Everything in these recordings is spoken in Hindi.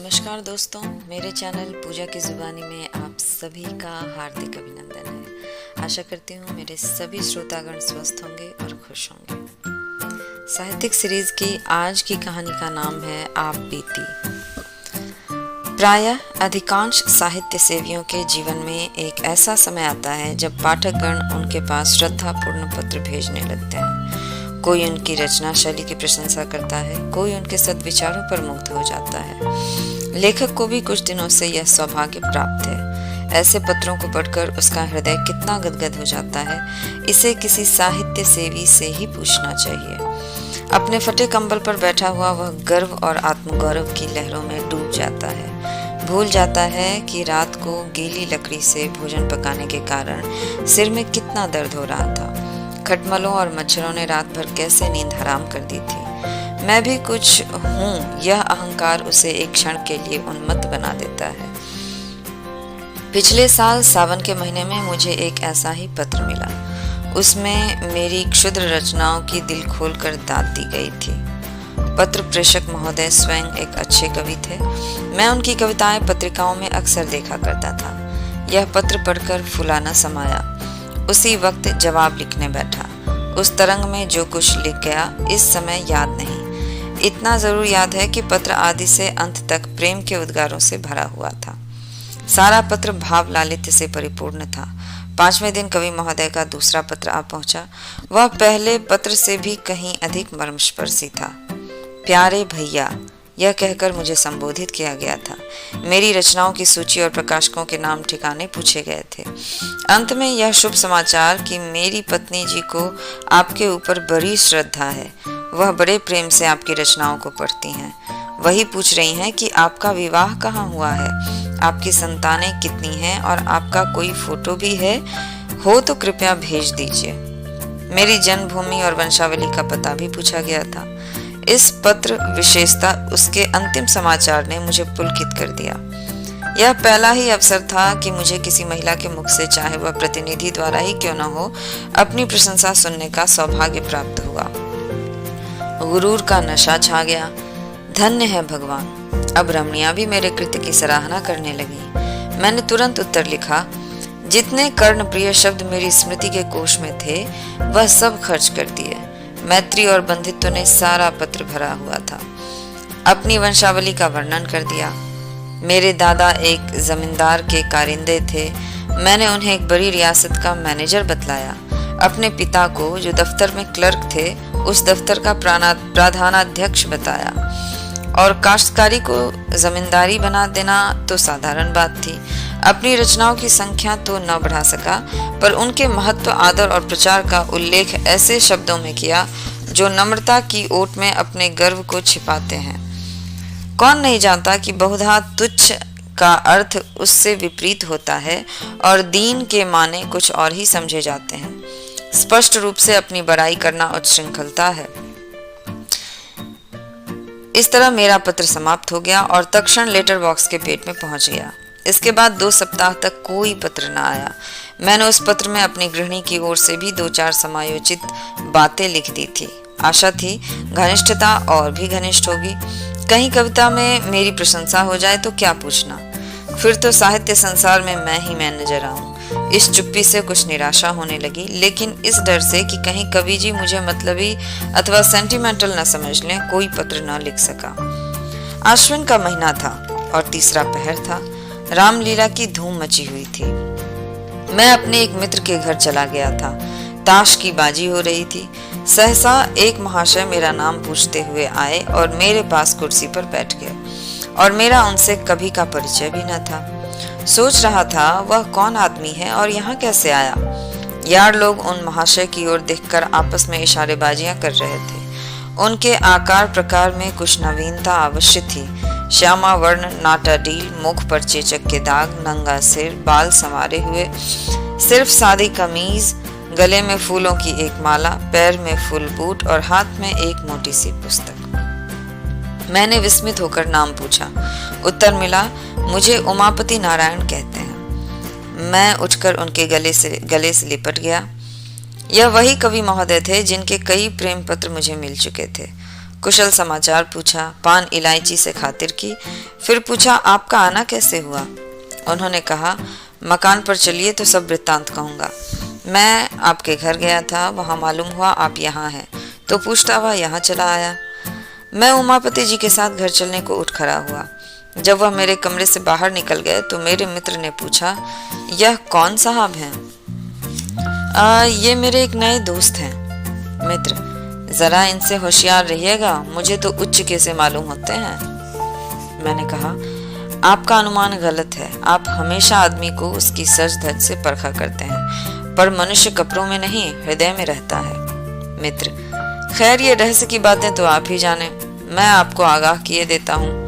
नमस्कार दोस्तों, मेरे चैनल पूजा की ज़ुबानी में आप सभी का हार्दिक अभिनंदन है। आशा करती हूँ मेरे सभी श्रोतागण स्वस्थ होंगे और खुश होंगे। साहित्यिक सीरीज की आज की कहानी का नाम है आप बीती। प्रायः अधिकांश साहित्य सेवियों के जीवन में एक ऐसा समय आता है जब पाठकगण उनके पास श्रद्धापूर्ण पत्र भेजने लगते हैं। कोई उनकी रचना शैली की प्रशंसा करता है, कोई उनके सद्विचारों पर मुग्ध हो जाता है। लेखक को भी कुछ दिनों से यह सौभाग्य प्राप्त है। ऐसे पत्रों को पढ़कर उसका हृदय कितना गदगद हो जाता है, इसे किसी साहित्य सेवी से ही पूछना चाहिए। अपने फटे कंबल पर बैठा हुआ वह गर्व और आत्मगौरव की लहरों में डूब जाता है। भूल जाता है कि रात को गीली लकड़ी से भोजन पकाने के कारण सिर में कितना दर्द हो रहा था। खटमलों और मच्छरों ने रात भर कैसे नींद हराम कर दी थी। मैं भी कुछ हूँ, यह अहंकार उसे एक क्षण के लिए उन्मत्त बना देता है। पिछले साल सावन के महीने में मुझे एक ऐसा ही पत्र मिला। उसमें मेरी क्षुद्र रचनाओं की दिल खोलकर दाद दी गई थी। पत्र प्रेषक महोदय स्वयं एक अच्छे कवि थे। मैं उनकी कविताएं पत्रिकाओं में अक्सर देखा करता था। यह पत्र पढ़कर फूला न समाया। उसी वक्त जवाब लिखने बैठा। उस तरंग में जो कुछ लिख गया इस समय याद नहीं। इतना जरूर याद है कि पत्र आदि से अंत तक प्रेम के उद्गारों से भरा हुआ था। सारा पत्र भाव लालित्य से परिपूर्ण था। 5वें दिन कवि महोदय का दूसरा पत्र आ पहुंचा। वह पहले पत्र से भी कहीं अधिक मर्मस्पर्शी था। प्यारे भैया, यह कहकर मुझे संबोधित किया गया था। मेरी रचनाओं की सूची और प्रकाशकों के नाम ठिकाने पूछे गए थे। अंत में यह शुभ समाचार कि मेरी पत्नी जी को आपके ऊपर बड़ी श्रद्धा है। वह बड़े प्रेम से आपकी रचनाओं को पढ़ती हैं। वही पूछ रही हैं कि आपका विवाह कहाँ हुआ है, आपकी संतानें कितनी हैं और आपका कोई फोटो भी है, हो तो कृपया भेज दीजिए। मेरी जन्मभूमि और वंशावली का पता भी पूछा गया था। इस पत्र विशेषता उसके अंतिम समाचार ने मुझे पुलकित कर दिया। यह पहला ही अवसर था कि मुझे किसी महिला के मुख से, चाहे वह प्रतिनिधि द्वारा ही क्यों न हो, अपनी प्रशंसा सुनने का सौभाग्य प्राप्त हुआ। गुरूर का नशा छा गया। धन्य है भगवान। अब रमणिया भी मेरे कृत्य की सराहना करने लगी। मैंने तुरंत उत्तर लिखा, जितने कर्णप्रिय शब्द मेरी स्मृति के कोश में थे वह सब खर्च कर दिए। मैत्री और बंधुत्व ने सारा पत्र भरा हुआ था। अपनी वंशावली का वर्णन कर दिया। मेरे दादा एक जमींदार के कारिंदे थे। मैंने उन्हें एक बड़ी रियासत का मैनेजर बतलाया। अपने पिता को, जो दफ्तर में क्लर्क थे, उस दफ्तर का प्रधानाध्यक्ष बताया। और काश्तकारी को जमींदारी बना देना तो साधारण बात थी। अपनी रचनाओं की संख्या तो न बढ़ा सका, पर उनके महत्व, आदर और प्रचार का उल्लेख ऐसे शब्दों में किया जो नम्रता की ओट में अपने गर्व को छिपाते हैं। कौन नहीं जानता कि बहुधा तुच्छ का अर्थ उससे विपरीत होता है और दीन के माने कुछ और ही समझे जाते हैं। स्पष्ट रूप से अपनी बड़ाई करना उच्छृंखलता है। इस तरह मेरा पत्र समाप्त हो गया और तत्क्षण लेटर बॉक्स के पेट में पहुंच गया। इसके बाद 2 सप्ताह तक कोई पत्र न आया। मैंने उस पत्र में अपनी गृहिणी की ओर से भी 2-4 समायोजित बातें लिख दी थी। आशा थी घनिष्ठता और भी घनिष्ठ होगी। कहीं कविता में मेरी प्रशंसा हो जाए तो क्या पूछना। फिर तो साहित्य संसार में मैं ही मैं नजर आऊं। इस चुप्पी से कुछ निराशा होने लगी, लेकिन इस डर से कि कहीं कवि जी मुझे मतलबी अथवा सेंटिमेंटल न समझ लें, कोई पत्र न लिख सका। आश्विन का महीना था और तीसरा पहर था। रामलीला की धूम मची हुई थी। मैं अपने एक मित्र के घर चला गया था। ताश की बाजी हो रही थी। सहसा एक महाशय मेरा नाम पूछते हुए आए और मेरे पास कुर्सी पर बैठ गए, और मेरा उनसे कभी का परिचय भी न था। सोच रहा था वह कौन आदमी है और यहाँ कैसे आया। यार लोग उन महाशय की ओर देखकर आपस में इशारेबाजियां कर रहे थे। उनके आकार प्रकार में कुछ नवीनता अवश्य थी। श्यामा वर्ण, नाटा डील, मुख पर चेचक के दाग, नंगा सिर, बाल संवारे हुए, सिर्फ सादी कमीज, गले में फूलों की एक माला, पैर में फुल बूट और हाथ में एक मोटी सी पुस्तक। मैंने विस्मित होकर नाम पूछा। उत्तर मिला, मुझे उमापति नारायण कहते हैं। मैं उठकर उनके गले से लिपट गया। यह वही कवि महोदय थे जिनके कई प्रेम पत्र मुझे मिल चुके थे। कुशल समाचार पूछा, पान इलायची से खातिर की, फिर पूछा आपका आना कैसे हुआ। उन्होंने कहा, मकान पर चलिए तो सब वृत्तांत कहूँगा। मैं आपके घर गया था, वहाँ मालूम हुआ आप यहाँ हैं, तो पूछता हुआ यहाँ चला आया। मैं उमापति जी के साथ घर चलने को उठ खड़ा हुआ। जब वह मेरे कमरे से बाहर निकल गए तो मेरे मित्र ने पूछा, यह कौन साहब हैं? ये मेरे एक नए दोस्त हैं। मित्र, जरा इनसे होशियार रहिएगा, मुझे तो उच्च कैसे मालूम होते हैं। मैंने कहा, आपका अनुमान गलत है। आप हमेशा आदमी को उसकी सच धज से परखा करते हैं, पर मनुष्य कपड़ों में नहीं हृदय में रहता है। मित्र, खैर ये रहस्य की बातें तो आप ही जाने, मैं आपको आगाह किए देता हूँ।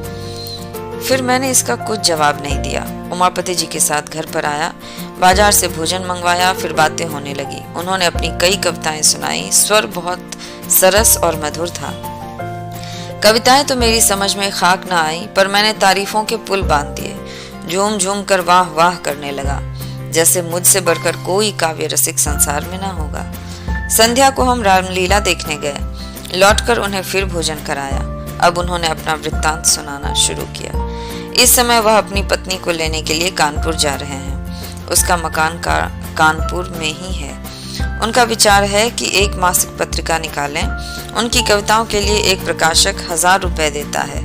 फिर मैंने इसका कुछ जवाब नहीं दिया। उमापति जी के साथ घर पर आया, बाजार से भोजन मंगवाया, फिर बातें होने लगी। उन्होंने अपनी कई कविताएं सुनाई। स्वर बहुत सरस और मधुर था। कविताएं तो मेरी समझ में खाक न आई, पर मैंने तारीफों के पुल बांध दिए। झूम झूम कर वाह वाह करने लगा, जैसे मुझसे बढ़कर कोई काव्य रसिक संसार में न होगा। संध्या को हम रामलीला देखने गए। लौटकर उन्हें फिर भोजन कराया। अब उन्होंने अपना वृत्तांत सुनाना शुरू किया। इस समय वह अपनी पत्नी को लेने के लिए कानपुर जा रहे हैं। उसका मकान कानपुर में ही है। उनका विचार है कि एक मासिक पत्रिका निकालें। उनकी कविताओं के लिए एक प्रकाशक 1000 रुपए देता है,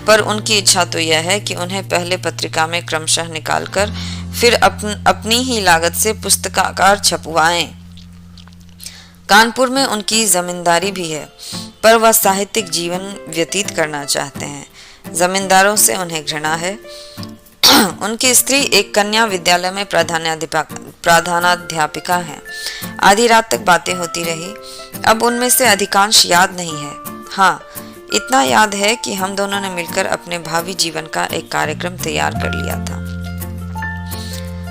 पर उनकी इच्छा तो यह है कि उन्हें पहले पत्रिका में क्रमशः निकालकर फिर अपनी ही लागत से पुस्तकाकार छपवाएं। कानपुर में उनकी जमींदारी भी है, पर वह साहित्यिक जीवन व्यतीत करना चाहते हैं। जमींदारों से उन्हें घृणा है। उनकी स्त्री एक कन्या विद्यालय में प्रधानाध्यापिका है। आधी रात तक बातें होती रही। अब उनमें से अधिकांश याद नहीं है। हाँ, इतना याद है कि हम दोनों ने मिलकर अपने भावी जीवन का एक कार्यक्रम तैयार कर लिया था।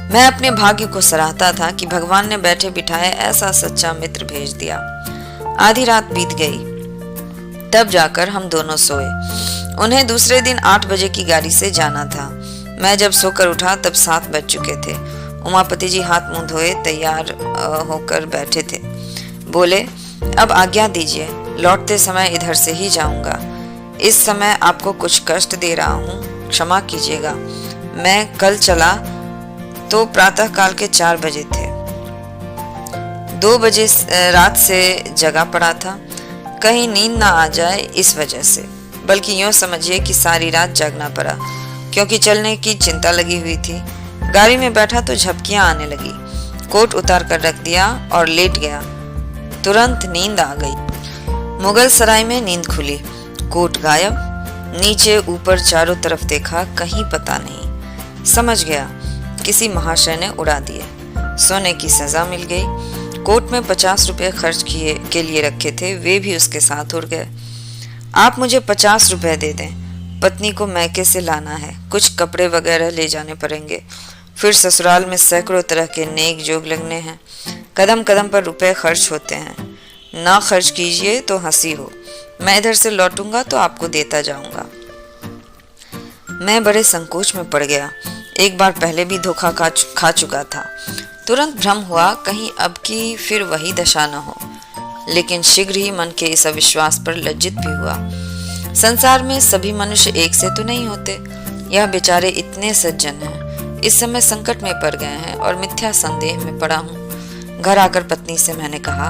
मैं अपने भाग्य को सराहता था कि भगवान ने बैठे बिठाए ऐसा सच्चा मित्र भेज दिया। आधी रात बीत गई, तब जाकर हम दोनों सोए। उन्हें दूसरे दिन 8 बजे की गाड़ी से जाना था। मैं जब सोकर उठा तब 7 बज चुके थे। उमापति जी हाथ मुंह धोए तैयार होकर बैठे थे। बोले, अब आज्ञा दीजिए, लौटते समय इधर से ही जाऊंगा। इस समय आपको कुछ कष्ट दे रहा हूँ, क्षमा कीजिएगा। मैं कल चला तो प्रातः काल के 4 बजे थे। 2 बजे रात से जगा पड़ा था, कहीं नींद ना आ जाए इस वजह से, बल्कि यूं समझिए कि सारी रात जागना पड़ा, क्योंकि चलने की चिंता लगी हुई थी। गाड़ी में बैठा तो झपकियां आने लगी। कोट उतार कर रख दिया और लेट गया। तुरंत नींद आ गई। मुगल सराय में नींद खुली। कोट गायब। नीचे ऊपर चारों तरफ देखा, कहीं पता नहीं। समझ गया किसी महाशय ने उड़ा दिए। सोने की सजा मिल गई। कोट में 50 रुपए खर्च के लिए रखे थे, वे भी उसके साथ उड़ गए। आप मुझे 50 रुपए दे दें, पत्नी को मैके से लाना है, कुछ कपड़े वगैरह ले जाने पड़ेंगे। फिर ससुराल में सैकड़ों तरह के नेक जोग लगने हैं। कदम कदम पर रुपए खर्च होते हैं। ना खर्च कीजिए तो हंसी हो। मैं इधर से लौटूंगा तो आपको देता जाऊंगा। मैं बड़े संकोच में पड़ गया। एक बार पहले भी धोखा खा चुका था। तुरंत भ्रम हुआ कहीं अब की फिर वही दशा न हो, लेकिन शीघ्र ही मन के इस अविश्वास पर लज्जित भी हुआ। संसार में सभी मनुष्य एक से तो नहीं होते। यह बेचारे इतने सज्जन हैं, इस समय संकट में पड़ गए हैं और मिथ्या संदेह में पड़ा हूँ। घर आकर पत्नी से मैंने कहा,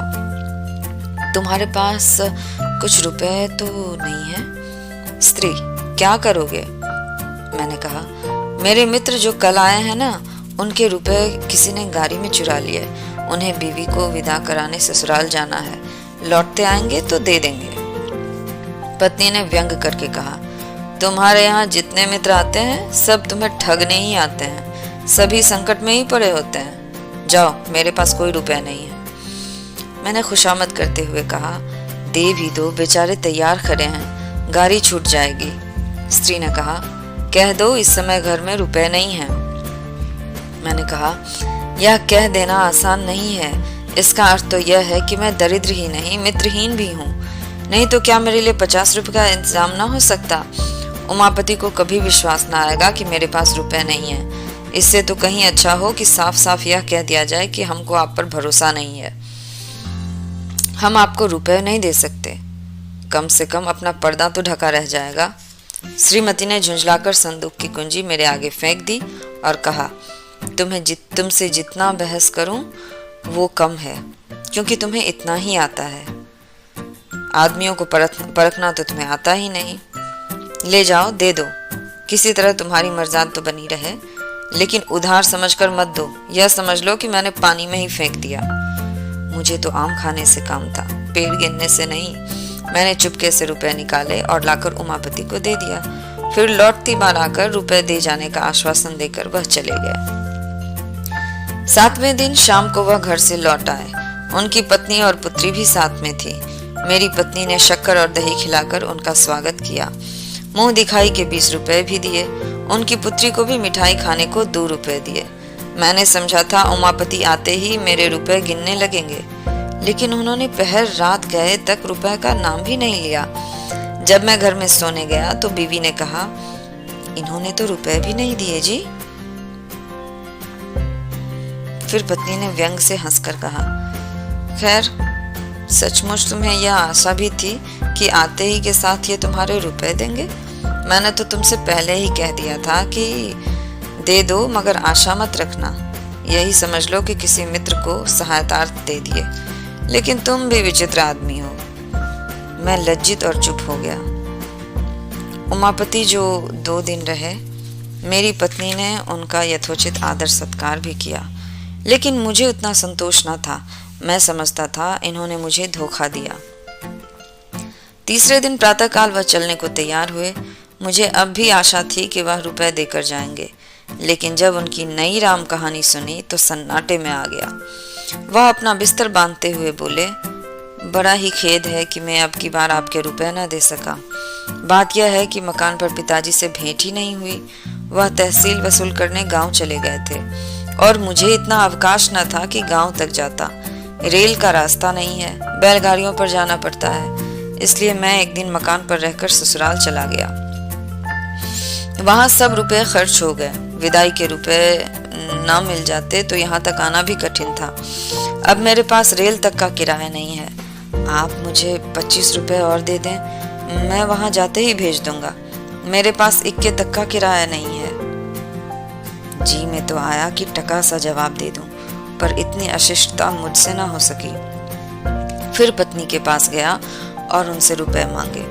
तुम्हारे पास कुछ रुपए तो नहीं है? स्त्री, क्या करोगे? मैंने कहा, मेरे मित्र जो कल आए हैं ना, उनके रुपए किसी ने गाड़ी में चुरा लिए। उन्हें बीवी को विदा कराने ससुराल जाना है, लौटते आएंगे तो दे देंगे। पत्नी ने व्यंग करके कहा, तुम्हारे यहाँ जितने मित्र आते हैं सब तुम्हें ठगने ही आते हैं, सभी संकट में ही पड़े होते हैं। जाओ, मेरे पास कोई रुपया नहीं है। मैंने खुशामद करते हुए कहा, दे भी दो, बेचारे तैयार खड़े हैं, गाड़ी छूट जाएगी। स्त्री ने कहा, कह दो इस समय घर में रुपए नहीं हैं। मैंने कहा, यह कह देना आसान नहीं है। इसका अर्थ तो यह है कि मैं दरिद्र ही नहीं मित्रहीन भी हूँ। नहीं तो क्या मेरे लिए 50 रुपए का इंतजाम ना हो सकता? उमापति को कभी विश्वास ना आएगा कि मेरे पास रुपए नहीं है। इससे तो कहीं अच्छा हो कि साफ साफ यह कह दिया जाए कि हमको आप पर भरोसा नहीं है, हम आपको रुपए नहीं दे सकते। कम से कम अपना पर्दा तो ढका रह जाएगा। श्रीमती ने झुंझलाकर संदूक की कुंजी मेरे आगे फेंक दी और कहा, तुमसे जितना बहस करूं वो कम है, क्योंकि तुम्हें इतना ही आता है। आदमियों को परखना तो तुम्हें आता ही नहीं। ले जाओ, दे दो, किसी तरह तुम्हारी मर्जाद तो बनी रहे, लेकिन उधार समझकर मत दो। यह समझ लो कि मैंने पानी में ही फेंक दिया। मुझे तो आम खाने से काम था, पेड़ गिनने से नहीं। मैंने चुपके से रुपए निकाले और लाकर उमापति को दे दिया। फिर लौटती बार आकर रुपए दे जाने का आश्वासन देकर वह चले गए। 7वें दिन शाम को वह घर से लौट आए। उनकी पत्नी और पुत्री भी साथ में थी। मेरी पत्नी ने शक्कर और दही खिलाकर उनका स्वागत किया। मुंह दिखाई के 20 रुपए भी दिए। उनकी पुत्री को भी मिठाई खाने को 2 रुपए दिए। मैंने समझा था उमापति आते ही मेरे रुपए गिनने लगेंगे, लेकिन उन्होंने पहर रात गए तक रुपए का नाम भी नहीं लिया। जब मैं घर में सोने गया तो बीवी ने कहा, इन्होंने तो रुपए भी नहीं दिए जी। फिर पत्नी ने व्यंग से हंसकर कहा, खैर सचमुच तुम्हें यह आशा भी थी कि आते ही के साथ ये तुम्हारे रुपए देंगे। मैंने तो तुमसे पहले ही कह दिया था कि दे दो, मगर आशा मत रखना। यही समझ लो कि किसी मित्र को सहायतार्थ दे दिए। लेकिन तुम भी विचित्र आदमी हो। मैं लज्जित और चुप हो गया। उमापति जो 2 दिन रहे, मेरी पत्नी ने उनका यथोचित आदर सत्कार भी किया, लेकिन मुझे उतना संतोष न था। मैं समझता था इन्होंने मुझे धोखा दिया। तीसरे दिन प्रातःकाल वह चलने को तैयार हुए। मुझे अब भी आशा थी कि वह रुपए देकर जाएंगे, लेकिन जब उनकी नई राम कहानी सुनी तो सन्नाटे में आ गया। वह अपना बिस्तर बांधते हुए बोले, बड़ा ही खेद है कि मैं अब की बार आपके रुपए न दे सका। बात यह है कि मकान पर पिताजी से भेंट ही नहीं हुई। वह तहसील वसूल करने गांव चले गए थे और मुझे इतना अवकाश न था कि गांव तक जाता। रेल का रास्ता नहीं है, बैलगाड़ियों पर जाना पड़ता है। इसलिए मैं एक दिन मकान पर रहकर ससुराल चला गया। वहां सब रुपए खर्च हो गए। विदाई के रुपए ना मिल जाते तो यहाँ तक आना भी कठिन था। अब मेरे पास रेल तक का किराया नहीं है। आप मुझे 25 रुपए और दे दें, मैं वहां जाते ही भेज दूंगा। मेरे पास इक्के तक का किराया नहीं है। जी में तो आया कि टका सा जवाब दे दूं, पर इतनी अशिष्टता मुझसे ना हो सकी। फिर पत्नी के पास गया और उनसे रुपए मांगे।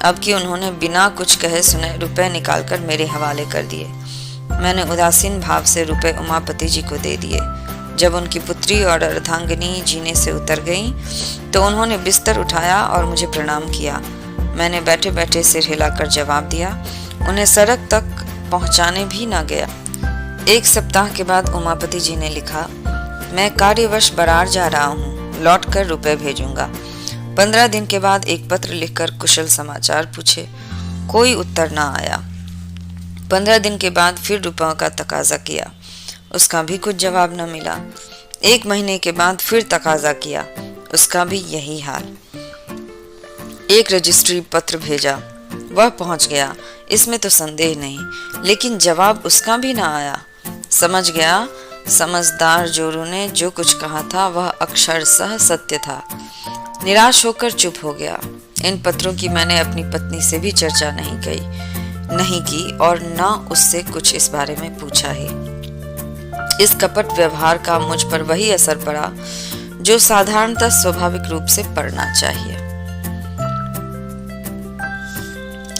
अब कि उन्होंने बिना कुछ कहे सुने रुपए निकालकर मेरे हवाले कर दिए। मैंने उदासीन भाव से रुपए उमापति जी को दे दिए। जब उनकी पुत्री और अर्धांगिनी जीने से उतर गईं, तो उन्होंने बिस्तर उठाया और मुझे प्रणाम किया। मैंने बैठे बैठे सिर हिलाकर जवाब दिया। उन्हें सड़क तक पहुंचाने भी न गया। 1 सप्ताह के बाद उमापति जी ने लिखा, मैं कार्यवश बरार जा रहा हूँ, लौट कर रुपए भेजूंगा। 15 दिन के बाद एक पत्र लिखकर कुशल समाचार पूछे। कोई उत्तर ना आया। 15 दिन के बाद फिर रुपयों का तकाजा किया। उसका भी कुछ जवाब न मिला। 1 महीने के बाद फिर तकाजा किया। उसका भी यही हाल। एक रजिस्ट्री पत्र भेजा, वह पहुंच गया, इसमें तो संदेह नहीं, लेकिन जवाब उसका भी ना आया। समझ गया समझदार जोरू ने जो कुछ कहा था वह अक्षरशः सत्य था। निराश होकर चुप हो गया। इन पत्रों की मैंने अपनी पत्नी से भी चर्चा नहीं की और न उससे कुछ इस बारे में पूछा ही। इस कपट व्यवहार का मुझ पर वही असर पड़ा जो साधारणतः स्वाभाविक रूप से पड़ना चाहिए।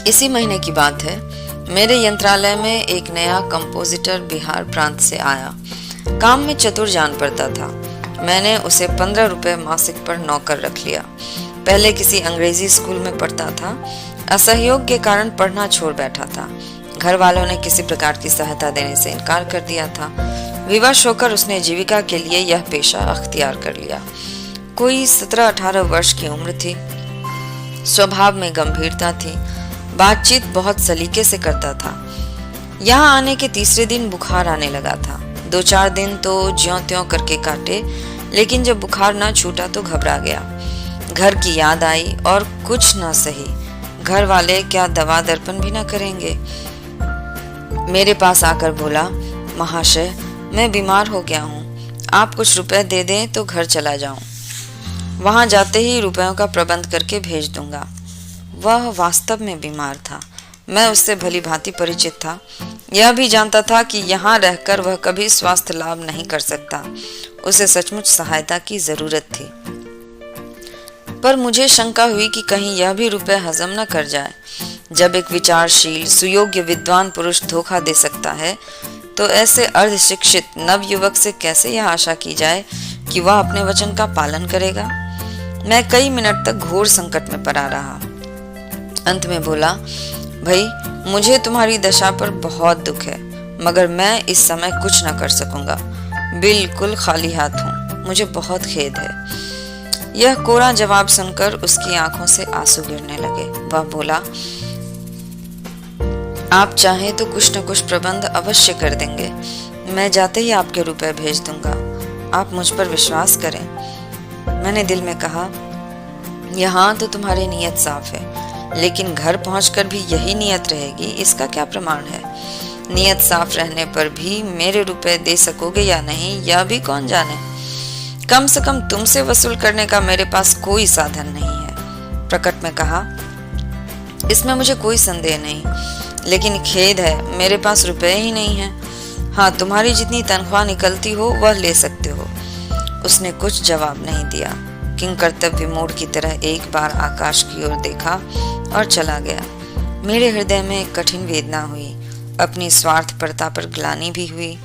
इसी महीने की बात है। मेरे यंत्रालय में एक नया कंपोजिटर बिहार प्रांत से आया। काम में चतुर जान पड़ता था। मैंने उसे 15 रुपए मासिक पर नौकर रख लिया। पहले किसी अंग्रेजी स्कूल में पढ़ता था। असहयोग के कारण पढ़ना छोड़ बैठा था। घर वालों ने किसी प्रकार की सहायता देने से इनकार कर दिया था। विवश होकर उसने जीविका के लिए यह पेशा अख्तियार कर लिया। कोई 17-18 वर्ष की उम्र थी। स्वभाव में गंभीरता थी। बातचीत बहुत सलीके से करता था। यहाँ आने के तीसरे दिन बुखार आने लगा था। 2-4 दिन तो ज्यों-त्यों करके काटे, लेकिन जब बुखार ना छूटा तो घबरा गया। घर की याद आई और कुछ ना सही, घर वाले क्या दवा दर्पण भी ना करेंगे। मेरे पास आकर बोला, महाशय मैं बीमार हो गया हूँ, आप कुछ रुपए दे दें तो घर चला जाऊं। वहां जाते ही रुपयों का प्रबंध करके भेज दूंगा। वह वास्तव में बीमार था। मैं उससे भली भांति परिचित था। यह भी जानता था कि यहाँ रहकर वह कभी स्वास्थ्य लाभ नहीं कर सकता। उसे सचमुच सहायता की जरूरत थी। पर मुझे शंका हुई कि कहीं यह भी रुपए हजम न कर जाए। जब एक विचारशील, सुयोग्य विद्वान पुरुष धोखा दे सकता है, तो ऐसे अर्धशिक्षित नवयुवक से कैसे यह आशा की जाए कि वह अपने वचन का पालन करेगा। मैं कई मिनट तक घोर संकट में पड़ा रहा। अंत में बोला, भाई, मुझे तुम्हारी दशा पर बहुत दुख है, मगर मैं इस समय कुछ न कर सकूंगा। बिल्कुल खाली हाथ हूँ। मुझे बहुत खेद है। यह कोरा जवाब सुनकर उसकी आंखों से आंसू गिरने लगे। वह बोला, आप चाहें तो कुछ न कुछ प्रबंध अवश्य कर देंगे। मैं जाते ही आपके रुपए भेज दूंगा। आप मुझ पर विश्वास करें। मैंने दिल में कहा, यहाँ तो तुम्हारी नीयत साफ है, लेकिन घर पहुंचकर भी यही नीयत रहेगी, इसका क्या प्रमाण है। नीयत साफ रहने पर भी मेरे रुपए दे सकोगे या नहीं, यह भी कौन जाने। कम से कम तुमसे वसूल करने का मेरे पास कोई साधन नहीं है। प्रकट में कहा, इसमें मुझे कोई संदेह नहीं, लेकिन खेद है, मेरे पास रुपए ही नहीं है। हाँ, तुम्हारी जितनी तनख्वाह निकलती हो वह ले सकते हो। उसने कुछ जवाब नहीं दिया। किंग कर्तव्य मोड़ की तरह एक बार आकाश की ओर देखा और चला गया। मेरे हृदय में एक कठिन वेदना हुई। अपनी स्वार्थपरता पर ग्लानि भी हुई,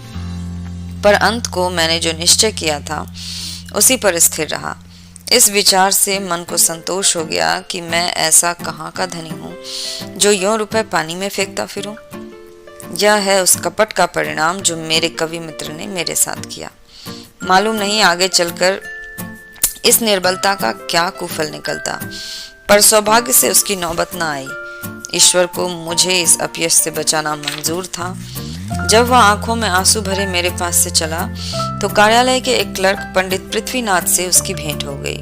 पर अंत को मैंने जो निश्चय किया था उसी पर स्थिर रहा। इस विचार से मन को संतोष हो गया कि मैं ऐसा कहाँ का धनी हूँ जो यूं रुपए पानी में फेंकता फिरूं। यह है उस कपट का परिणाम जो मेरे कवि मित्र ने मेरे साथ किया। मालूम नहीं आगे चलकर इस निर्बलता का क्या कुफल निकलता, पर सौभाग्य से उसकी नौबत न आई। ईश्वर को मुझे इस अपयश से बचाना मंजूर था। जब वह आंखों में आंसू भरे मेरे पास से चला, तो कार्यालय के एक क्लर्क पंडित पृथ्वीनाथ से उसकी भेंट हो गई।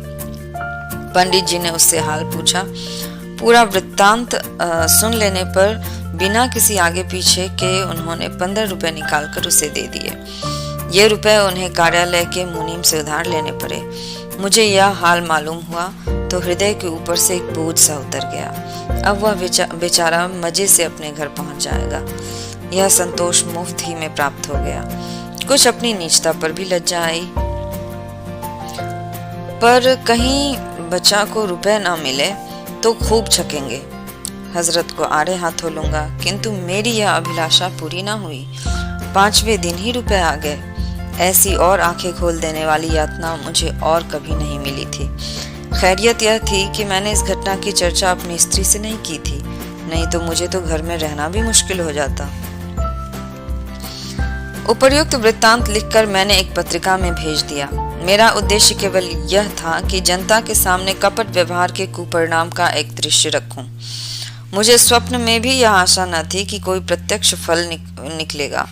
पंडित जी ने उससे हाल पूछा। पूरा वृत्तांत सुन लेने पर बिना किसी आगे पीछे के उन्होंने 15 रुपए निकालकर उसे दे दिए। ये रुपए उन्हें कार्यालय के मुनीम से उधार लेने पड़े। मुझे यह हाल मालूम हुआ तो हृदय के ऊपर से एक बोझ सा उतर गया। अब वह बेचारा मजे से अपने घर पहुंच जाएगा। यह संतोष मुफ्त ही में प्राप्त हो गया। कुछ अपनी नीचता पर भी लज्जा आई। पर कहीं बच्चा को रुपए ना मिले तो खूब छकेंगे। हजरत को आड़े हाथों लूंगा, किंतु मेरी यह अभिलाषा पूरी ना हुई। 5वें दिन ही रुपए आ गए। ऐसी और आंखें खोल देने वाली यातना मुझे और कभी नहीं मिली थी। खैरियत यह थी कि मैंने इस घटना की चर्चा अपनी स्त्री से नहीं की थी, नहीं तो मुझे तो घर में रहना भी मुश्किल हो जाता। उपर्युक्त वृत्तांत लिखकर मैंने एक पत्रिका में भेज दिया। मेरा उद्देश्य केवल यह था कि जनता के सामने कपट व्यवहार के कुपरिणाम का एक दृश्य रखूं। मुझे स्वप्न में भी यह आशा न थी कि कोई प्रत्यक्ष फल निकलेगा।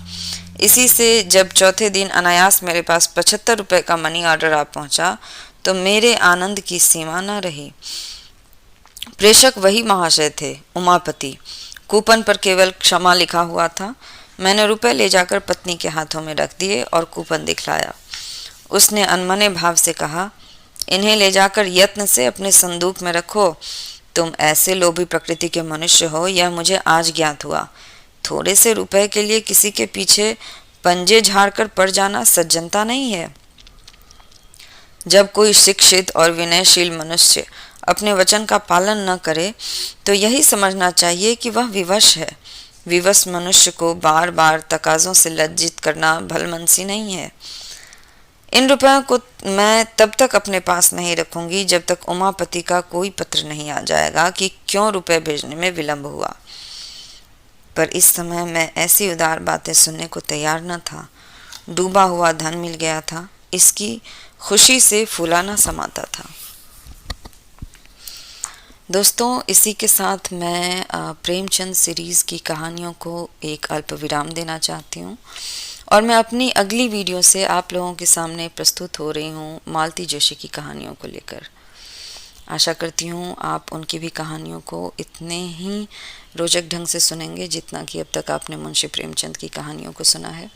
इसी से जब चौथे दिन अनायास मेरे पास 75 रुपए का मनी ऑर्डर आ पहुंचा, तो मेरे आनंद की सीमा न रही। प्रेषक वही महाशय थे, उमापति। कूपन पर केवल क्षमा लिखा हुआ था। मैंने रुपए ले जाकर पत्नी के हाथों में रख दिए और कूपन दिखलाया। उसने अनमने भाव से कहा, इन्हें ले जाकर यत्न से अपने संदूक में रखो। तुम ऐसे लोभी प्रकृति के मनुष्य हो, यह मुझे आज ज्ञात हुआ। थोड़े से रुपए के लिए किसी के पीछे पंजे झाड़कर पड़ जाना सज्जनता नहीं है। जब कोई शिक्षित और विनयशील मनुष्य अपने वचन का पालन न करे, तो यही समझना चाहिए कि वह विवश है। विवश मनुष्य को बार बार तकाजों से लज्जित करना भलमनसी नहीं है। इन रुपयों को मैं तब तक अपने पास नहीं रखूंगी जब तक उमापति का कोई पत्र नहीं आ जाएगा कि क्यों रुपए भेजने में विलंब हुआ। पर इस समय मैं ऐसी उदार बातें सुनने को तैयार न था। डूबा हुआ धन मिल गया था, इसकी खुशी से फूलाना समाता था। दोस्तों, इसी के साथ मैं प्रेमचंद सीरीज़ की कहानियों को एक अल्प विराम देना चाहती हूँ और मैं अपनी अगली वीडियो से आप लोगों के सामने प्रस्तुत हो रही हूँ मालती जोशी की कहानियों को लेकर। आशा करती हूँ आप उनकी भी कहानियों को इतने ही रोचक ढंग से सुनेंगे जितना कि अब तक आपने मुंशी प्रेमचंद की कहानियों को सुना है।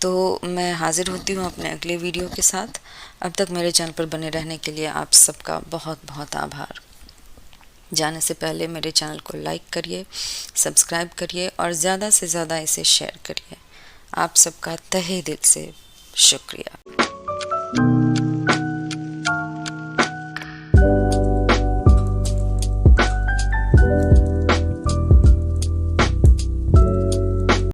तो मैं हाजिर होती हूँ अपने अगले वीडियो के साथ। अब तक मेरे चैनल पर बने रहने के लिए आप सबका बहुत बहुत आभार। जाने से पहले मेरे चैनल को लाइक करिए, सब्सक्राइब करिए और ज़्यादा से ज़्यादा इसे शेयर करिए। आप सबका तहे दिल से शुक्रिया।